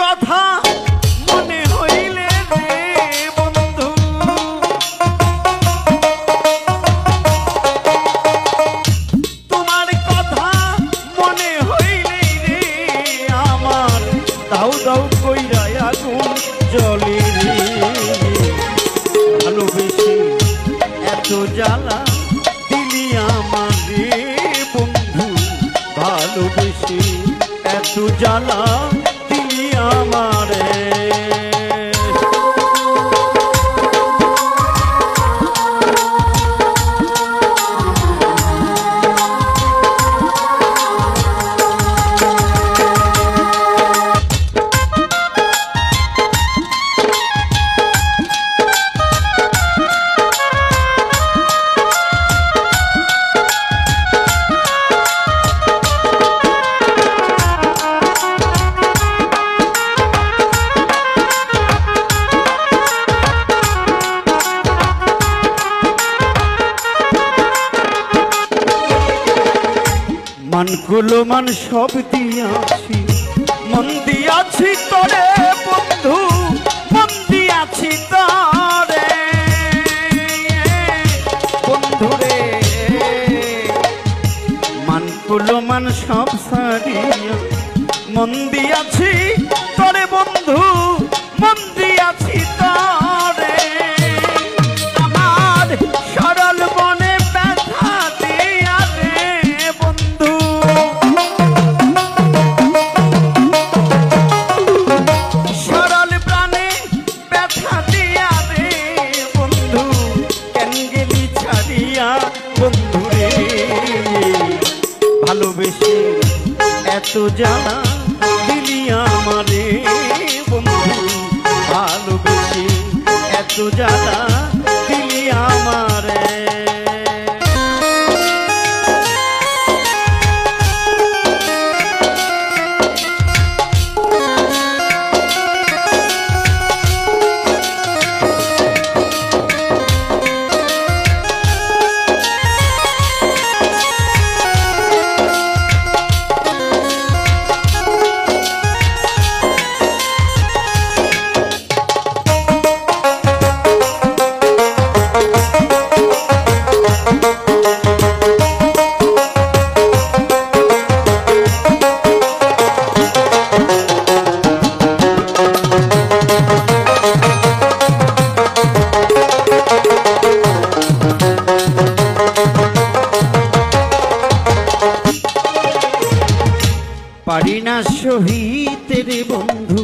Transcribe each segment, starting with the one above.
কথা মনে হইলে রে বন্ধু, তোমার কথা মনে হইলে রে আমার দাউ দাউ কইরা আগুন জ্বলে রে। ভালোবেসে এত জ্বালা দিলি আমার রে বন্ধু, ভালোবেসে এত জ্বালা দিলি আমারে। মানগুলো মান সব দিয়াছি, মন দিয়াছি তোরে বন্ধু, মন দিয়াছি তোরে বন্ধু রে। মানগুলো মান সব সারিয়া মন দিয়াছি তোরে বন্ধু, মন দিয়াছি তোরে। আমার সরল মনে ব্যথা দিয়া রে বন্ধু, সরল প্রাণে ব্যথা দিয়া রে বন্ধু, কেন গেলি ছাড়িয়া বন্ধু রে। ভালোবেসে এত জ্বালা দিলি আমারে বন্ধু, ভালোবেসে এত জ্বালা দিলি আমারে। পারি না সহিতে রে বন্ধু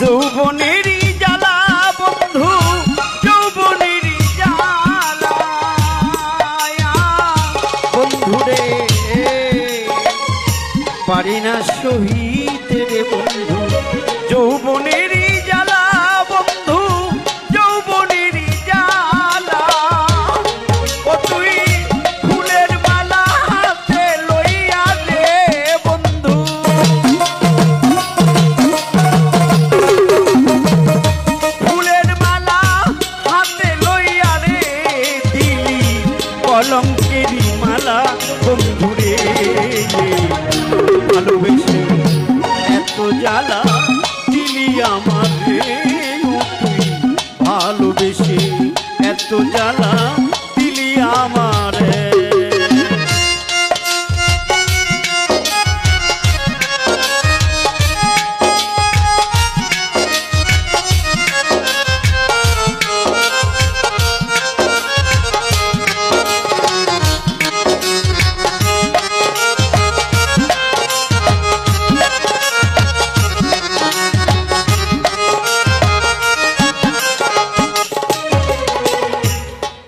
যৌবনেরই জ্বালা বন্ধু, যৌবনেরই জ্বালা বন্ধু রে। পারি না সহিতে রে বন্ধু যৌবনেরই জ্বালা বন্ধু, যৌবনেরই জ্বালা। ও তুই ফুলের মালা হাতে লইয়া রে বন্ধু, ফুলের মালা হাতে লইয়া রে দিলি কলঙ্কেরই মালা বন্ধু রে। ভালোবেসে এত জ্বালা দিলি আমার রে, তুই ভালোবেসে এত জ্বালা দিলি আমারে।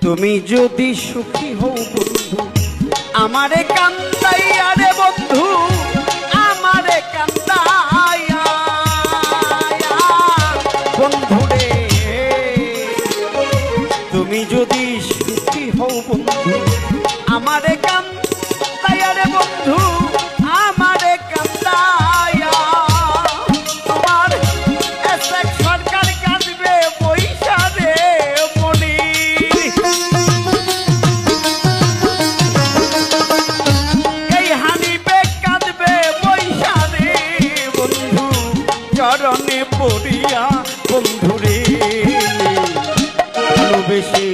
তুমি যদি সুখী হও বন্ধু আমারে কান্দাইয়া রে বন্ধু, আমারে কান্দাইয়া বন্ধু রে। তুমি যদি সুখী হও বন্ধু আমারে কান্দাইয়া রে বন্ধু, আমারে কান্দাইয়া। তোমার সরকার কাঁদবে পয়সা রে মনি, এই চরণে পড়িয়া বন্ধুরে ভালোবেসে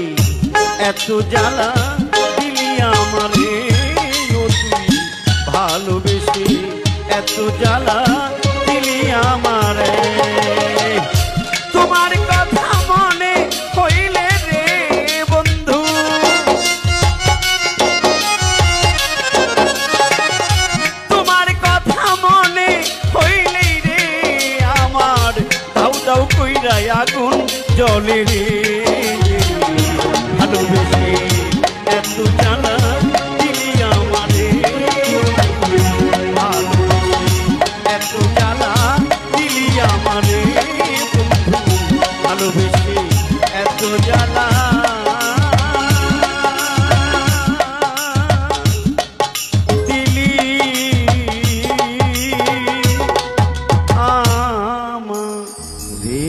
এত জ্বালা দিলি আমারে ও তুই ভালোবেসে এত জ্বালা দিলি আমারে তোমার কথা মনে হইলে রে বন্ধু তোমার কথা মনে হইলে রে আমার দাউ দাউ কইরা আগুন জ্বলে রে ভালোবেসে এত জ্বালা দিলি আমারে ভালোবেসে এত জ্বালা দিলি আমারে বন্ধু ভালোবেসে এত জ্বালা দিলি আমারে